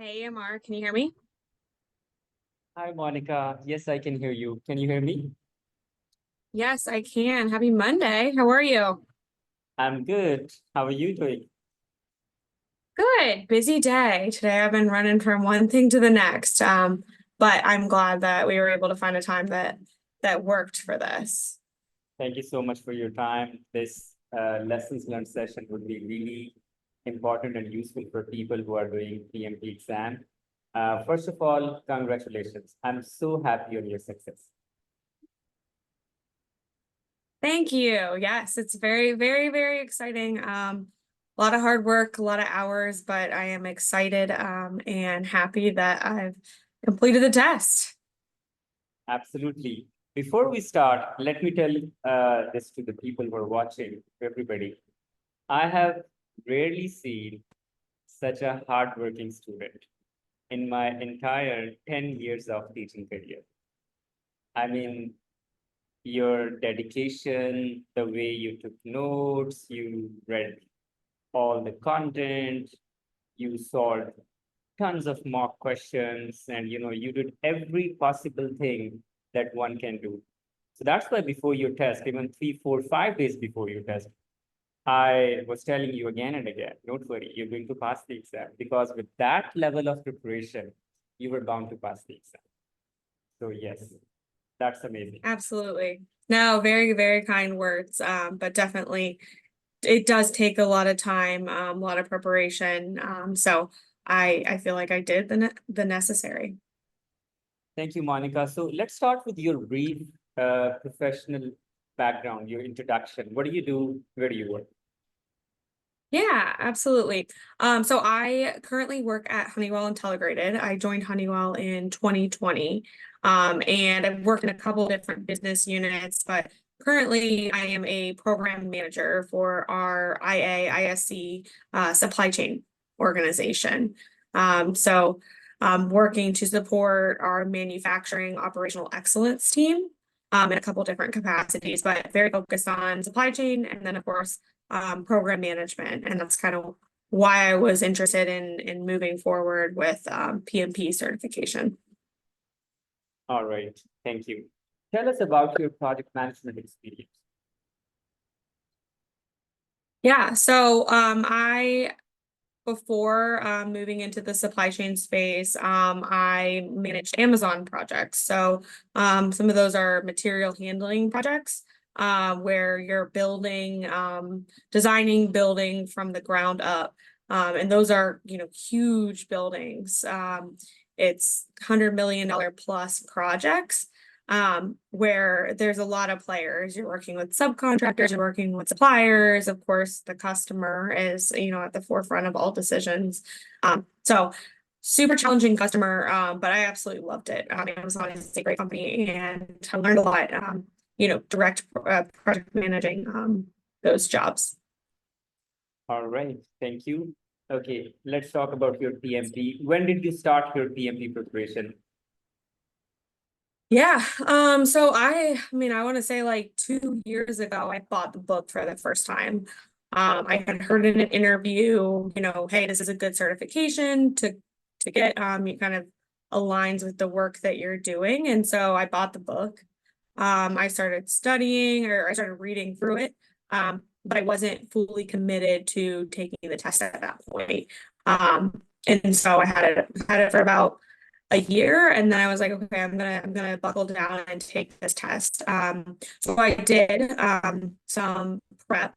Hey, Amar, can you hear me? Hi, Monica. Yes, I can hear you. Can you hear me? Yes, I can. Happy Monday. How are you? I'm good. How are you doing? Good. Busy day. Today I've been running from one thing to the next. But I'm glad that we were able to find a time that worked for this. Thank you so much for your time. This lessons learned session would be really important and useful for people who are doing PMP exam. First of all, congratulations. I'm so happy on your success. Thank you. Yes, it's very, very, very exciting. A lot of hard work, a lot of hours, but I am excited, and happy that I've completed the test. Absolutely. Before we start, let me tell this to the people who are watching, everybody. I have rarely seen such a hardworking student in my entire 10 years of teaching career. I mean, your dedication, the way you took notes, you read all the content, you solved tons of mock questions, and you did every possible thing that one can do. So that's why before your test, even 3, 4, 5 days before your test, I was telling you again and again, don't worry, you're going to pass the exam because with that level of preparation, you were bound to pass the exam. So yes, that's amazing. Absolutely. No, very, very kind words. But definitely it does take a lot of time, a lot of preparation. So I feel like I did the necessary. Thank you, Monica. So let's start with your brief professional background, your introduction. What do you do? Where do you work? Yeah, absolutely. So I currently work at Honeywell Intelligrated. I joined Honeywell in 2020. And I've worked in a couple different business units, but currently I am a program manager for our ISC supply chain organization. So working to support our manufacturing operational excellence team in a couple different capacities, but very focused on supply chain and then of course program management. And that's kind of why I was interested in moving forward with PMP certification. All right. Thank you. Tell us about your project management experience. Yeah, so I before moving into the supply chain space, I managed Amazon projects. So some of those are material handling projects where you're building, designing building from the ground up. And those are, huge buildings. It's $100 million plus projects where there's a lot of players. You're working with subcontractors, you're working with suppliers. Of course, the customer is, at the forefront of all decisions. So super challenging customer, but I absolutely loved it. Amazon is a great company and I learned a lot, direct project managing those jobs. All right. Thank you. Okay, let's talk about your PMP. When did you start your PMP preparation? Yeah. So I want to say like 2 years ago, I bought the book for the first time. I had heard in an interview, hey, this is a good certification to get. It kind of aligns with the work that you're doing. And so I bought the book. I started studying or I started reading through it. But I wasn't fully committed to taking the test at that point. And so I had it for about a year, and then I was like, okay, I'm gonna buckle down and take this test. So I did some prep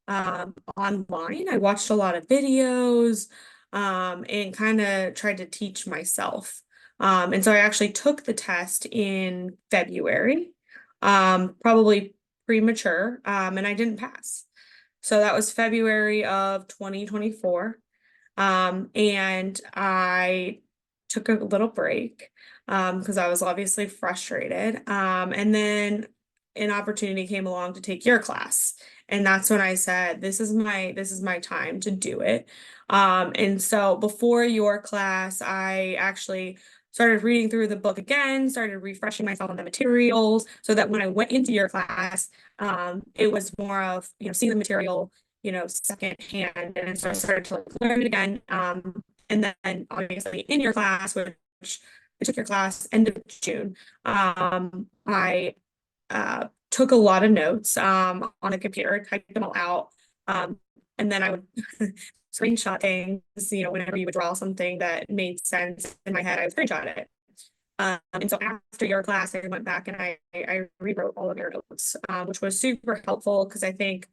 online. I watched a lot of videos and kind of tried to teach myself. And so I actually took the test in February, probably premature, and I didn't pass. So that was February of 2024. And I took a little break because I was obviously frustrated. And then an opportunity came along to take your class. And that's when I said, this is my time to do it. And so before your class, I actually started reading through the book again, started refreshing myself on the materials so that when I went into your class, it was more of, seeing the material secondhand. And so I started to like learn it again. And then obviously in your class, which I took your class end of June, I took a lot of notes on a computer, typed them all out. And then I would screenshot things, whenever you would draw something that made sense in my head, I would screenshot it. And so after your class, I went back and I rewrote all of your notes, which was super helpful because I think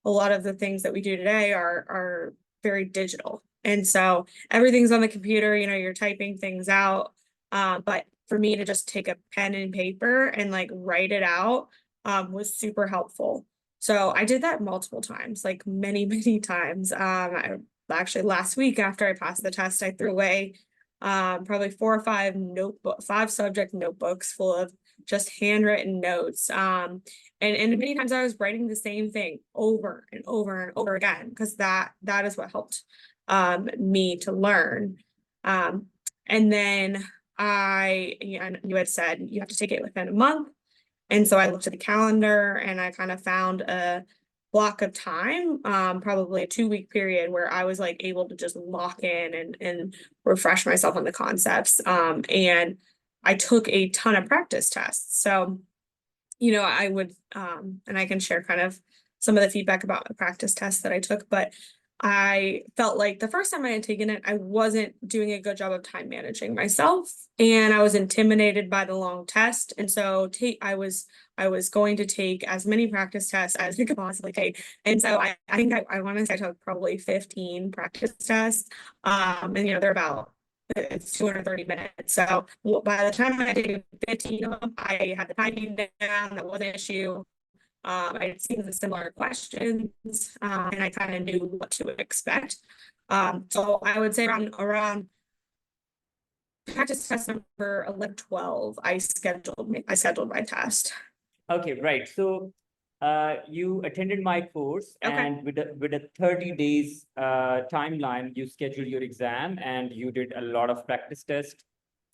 a lot of the things that we do today are very digital. And so everything's on the computer, you're typing things out. But for me to just take a pen and paper and like write it out was super helpful. So I did that multiple times, like many, many times. Actually last week after I passed the test, I threw away probably 4 or 5 5 subject notebooks full of just handwritten notes. And many times I was writing the same thing over and over and over again, because that is what helped me to learn. And then you had said you have to take it within a month. And so I looked at the calendar and I kind of found a block of time, probably a 2-week period where I was like able to just lock in and refresh myself on the concepts. And I took a ton of practice tests. So, I would, and I can share kind of some of the feedback about the practice tests that I took, but I felt like the first time I had taken it, I wasn't doing a good job of time managing myself, and I was intimidated by the long test. And so I was going to take as many practice tests as I could possibly take. And so I think I want to say I took probably 15 practice tests. And they're about it's 230 minutes. So by the time I did 15 of them, I had the timing down. That wasn't an issue. I had seen the similar questions, and I kind of knew what to expect. So I would say around practice test number 11, 12, I scheduled my test. Okay, right. So you attended my course, Okay. and with a 30 days timeline, you scheduled your exam and you did a lot of practice tests.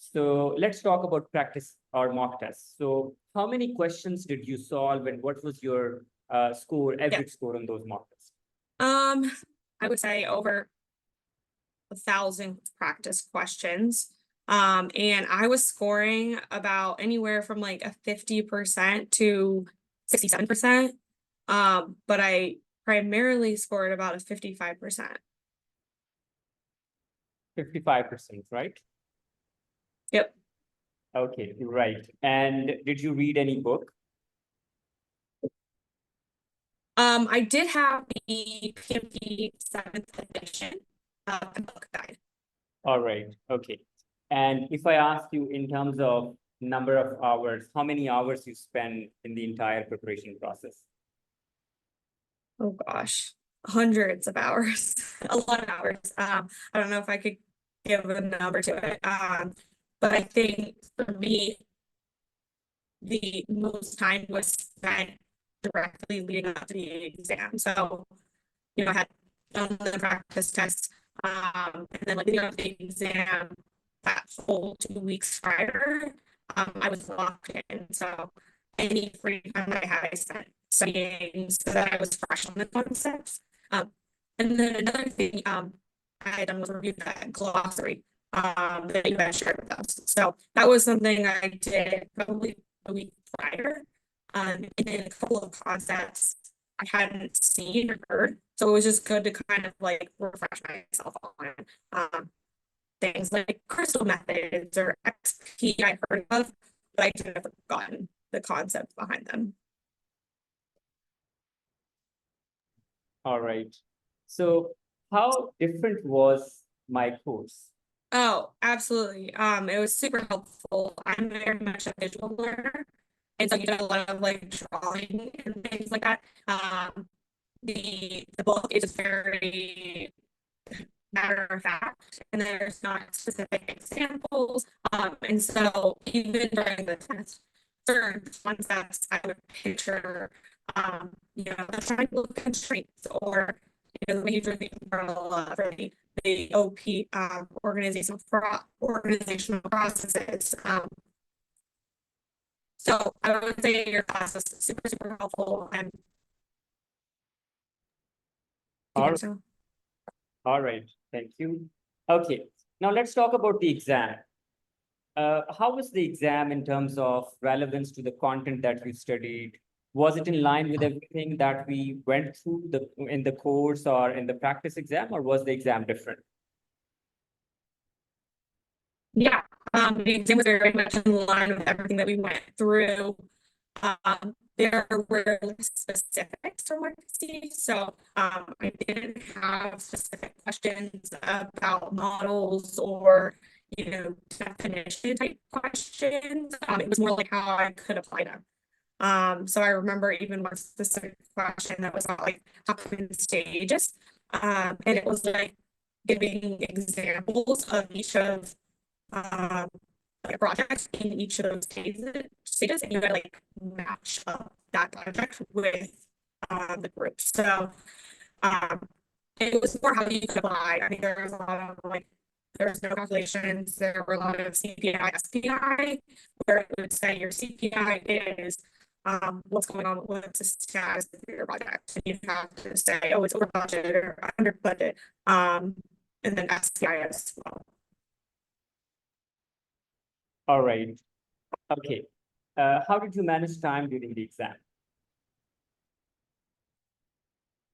So let's talk about practice or mock tests. So how many questions did you solve, and what was your average score on those mock tests? I would say over 1,000 practice questions. And I was scoring about anywhere from like a 50% to 67%. But I primarily scored about a 55%. 55%, right? Yep. Okay, right. And did you read any book? I did have the PMP 7th edition book guide. All right. Okay. And if I ask you in terms of number of hours, how many hours you spend in the entire preparation process? Oh gosh, hundreds of hours, a lot of hours. I don't know if I could give a number to it. But I think for me, the most time was spent directly leading up to the exam. So, I had done the practice tests, and then like leading up to the exam, that full 2 weeks prior, I was locked in. So any free time I had, I spent studying so that I was fresh on the concepts. And then another thing I had done was review that glossary that you had shared with us. So that was something I did probably a week prior. And then a couple of concepts I hadn't seen or heard. So it was just good to kind of like refresh myself on things like crystal methods or XP I heard of, but I didn't have forgotten the concept behind them. All right. So how different was my course? Oh, absolutely. It was super helpful. I'm very much a visual learner. And so you did a lot of like drawing and things like that. The book is very matter of fact, and there's not specific examples. And so even during the test, certain concepts I would picture, the triangle constraints, or the major the umbrella for the OP organizational processes. So I would say your class is super, super helpful. And All, so. all right. Thank you. Okay, now let's talk about the exam. How was the exam in terms of relevance to the content that you studied? Was it in line with everything that we went through in the course or in the practice exam, or was the exam different? Yeah, the exam was very much in line with everything that we went through. There were specifics from what I see. So I didn't have specific questions about models or definition type questions. It was more like how I could apply them. So I remember even one specific question that was about like common stages. And it was like giving examples of each of like a project in each of those stages, and you gotta like match up that project with the group. So um, it was more how you could apply. I mean, there was a lot of like there was no calculations. There were a lot of CPI, SPI, where it would say your CPI is what's going on, what's the status of your project, and you have to say, oh, it's over budget or under budget, and then SPI as well. All right. Okay. How did you manage time during the exam?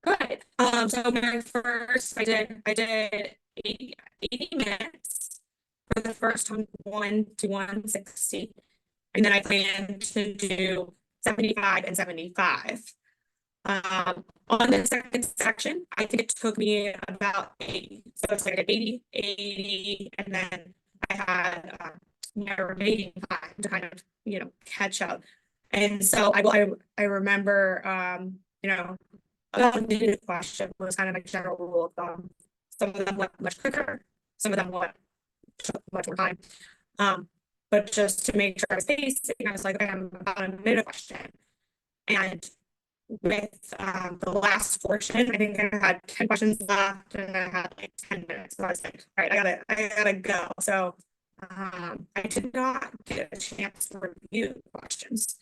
Good. So my first, I did 80 minutes for the first 1 to 160. And then I planned to do 75 and 75. On the second section, I think it took me about 80. So it's like 80, and then I had my remaining time to kind of, catch up. And so I remember, about the question was kind of like general rule of thumb. Some of them went much quicker, some of them went much more time. But just to make sure I was pacing, I was like, I'm about a minute question. And with the last portion, I think I had 10 questions left and I had like 10 minutes. So I was like, all right, I gotta go. So I did not get a chance to review the questions,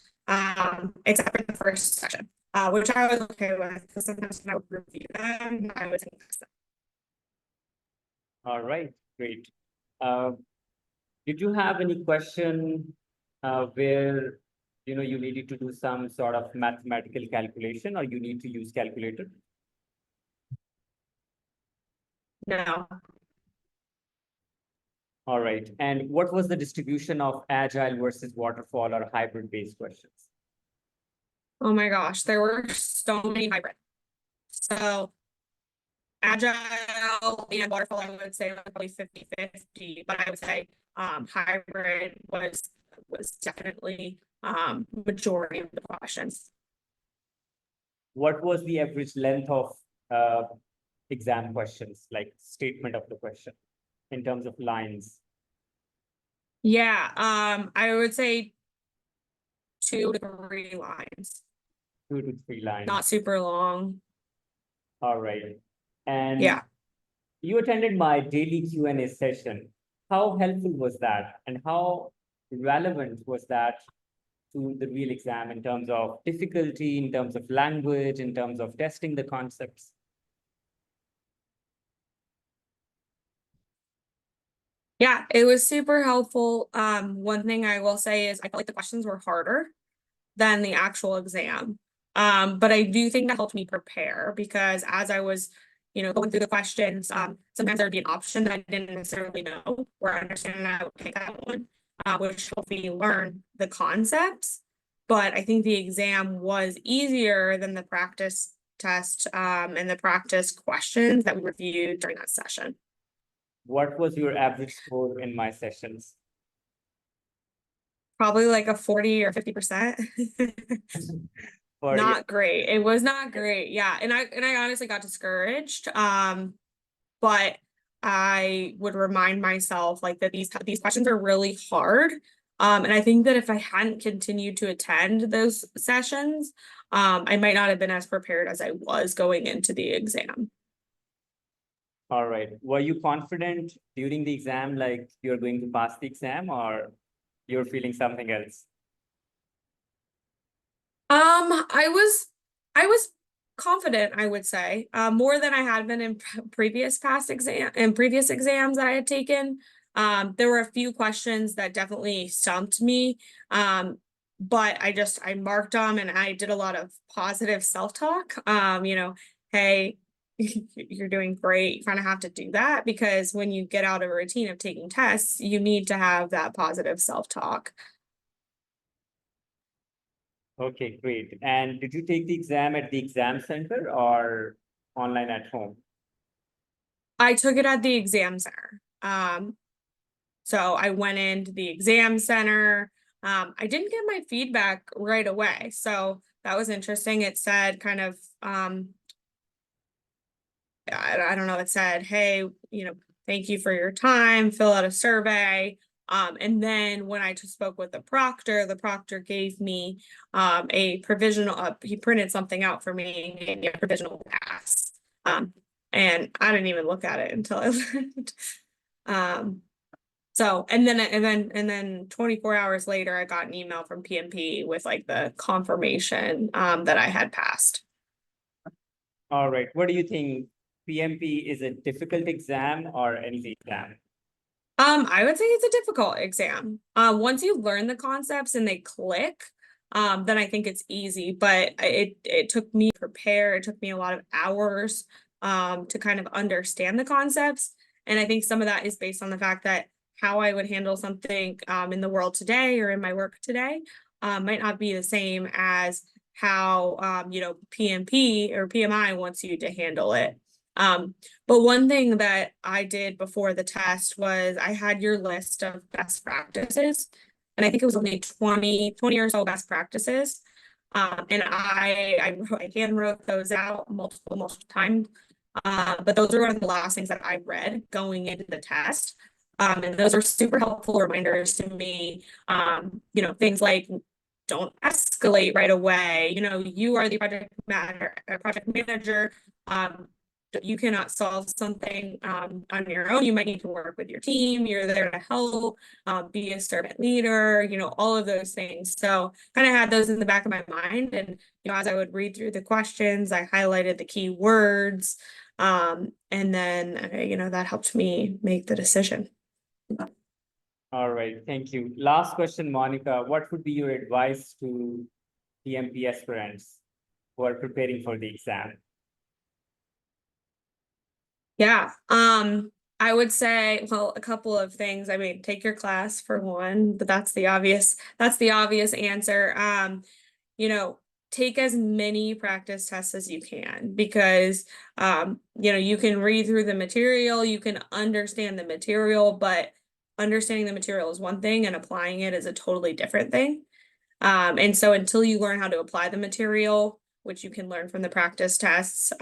except for the first session, which I was okay with because sometimes when I would review them, I would think them. All right, great. Did you have any question where you needed to do some sort of mathematical calculation or you need to use calculator? No. All right. And what was the distribution of agile versus waterfall or hybrid based questions? Oh my gosh, there were so many hybrid. So agile and waterfall, I would say probably 50-50, but I would say hybrid was definitely majority of the questions. What was the average length of exam questions, like statement of the question in terms of lines? Yeah, I would say 2 to 3 lines. 2 to 3 lines. Not super long. All right. And yeah, you attended my daily Q&A session. How helpful was that? And how relevant was that to the real exam in terms of difficulty, in terms of language, in terms of testing the concepts? Yeah, it was super helpful. One thing I will say is I felt like the questions were harder than the actual exam. But I do think that helped me prepare because as I was, going through the questions, sometimes there would be an option that I didn't necessarily know or understand, and I would take that one, which helped me learn the concepts. But I think the exam was easier than the practice test, and the practice questions that we reviewed during that session. What was your average score in my sessions? Probably like a 40 or 50%. Not great. It was not great. Yeah. And I honestly got discouraged. But I would remind myself like that these questions are really hard. And I think that if I hadn't continued to attend those sessions, I might not have been as prepared as I was going into the exam. All right. Were you confident during the exam, like you're going to pass the exam, or you're feeling something else? I was confident, I would say, more than I had been in previous exams that I had taken. There were a few questions that definitely stumped me. But I marked them and I did a lot of positive self-talk. Hey, you're doing great. You kind of have to do that because when you get out of a routine of taking tests, you need to have that positive self-talk. Okay, great. And did you take the exam at the exam center or online at home? I took it at the exam center. So I went into the exam center. I didn't get my feedback right away. So that was interesting. It said kind of, I don't know, it said, hey, thank you for your time, fill out a survey. And then when I just spoke with the proctor gave me a provisional, he printed something out for me and gave me a provisional pass. And I didn't even look at it until I left. So, and then 24 hours later, I got an email from PMP with like the confirmation that I had passed. All right. What do you think? PMP is a difficult exam or any exam? I would say it's a difficult exam. Once you learn the concepts and they click, then I think it's easy. But it took me to prepare. It took me a lot of hours to kind of understand the concepts. And I think some of that is based on the fact that how I would handle something in the world today or in my work today might not be the same as how PMP or PMI wants you to handle it. But one thing that I did before the test was I had your list of best practices, and I think it was only 20 or so best practices. And I hand wrote those out multiple times. But those were one of the last things that I read going into the test. And those are super helpful reminders to me. Things like don't escalate right away. You are the project manager. You cannot solve something on your own. You might need to work with your team. You're there to help, be a servant leader, all of those things. So kind of had those in the back of my mind. And, as I would read through the questions, I highlighted the key words. And then, that helped me make the decision. All right, thank you. Last question, Monica. What would be your advice to PMP aspirants who are preparing for the exam? Yeah. I would say, well, a couple of things. I mean, take your class for one, but that's the obvious answer. Take as many practice tests as you can because you can read through the material, you can understand the material, but understanding the material is one thing and applying it is a totally different thing. And so until you learn how to apply the material, which you can learn from the practice tests,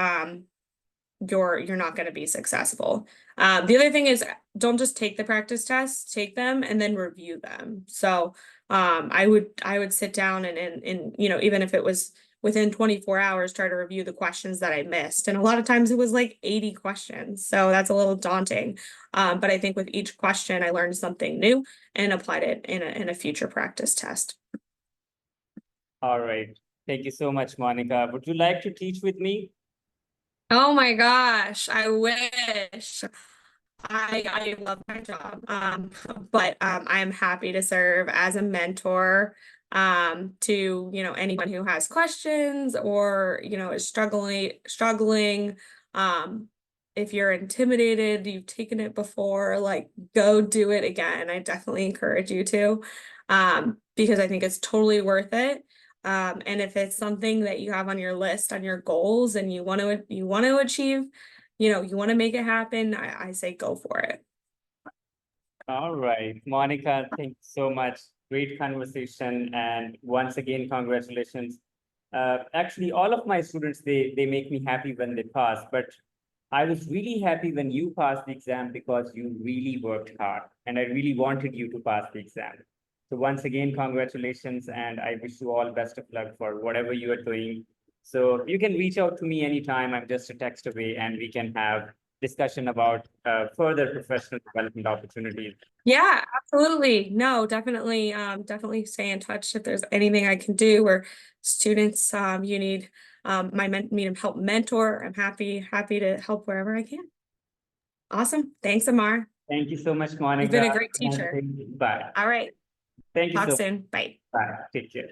you're not going to be successful. The other thing is don't just take the practice tests, take them and then review them. So I would sit down and even if it was within 24 hours, try to review the questions that I missed. And a lot of times it was like 80 questions. So that's a little daunting. But I think with each question, I learned something new and applied it in a future practice test. All right. Thank you so much, Monica. Would you like to teach with me? Oh my gosh, I wish. I love my job. But I am happy to serve as a mentor to, anyone who has questions or, is struggling. If you're intimidated, you've taken it before, like go do it again. I definitely encourage you to, because I think it's totally worth it. And if it's something that you have on your list, on your goals, and you want to achieve, you want to make it happen, I say go for it. All right, Monica, thank you so much. Great conversation. And once again, congratulations. Actually, all of my students, they make me happy when they pass, but I was really happy when you passed the exam because you really worked hard and I really wanted you to pass the exam. So once again, congratulations, and I wish you all best of luck for whatever you are doing. So you can reach out to me anytime. I'm just a text away, and we can have discussion about further professional development opportunities. Yeah, absolutely. No, definitely, definitely stay in touch if there's anything I can do or students, you need me to help mentor. I'm happy to help wherever I can. Awesome. Thanks, Amar. Thank you so much, Monica. You've been a great teacher. Bye. All right. Thank you Talk so much. soon. Bye. Bye. Take care.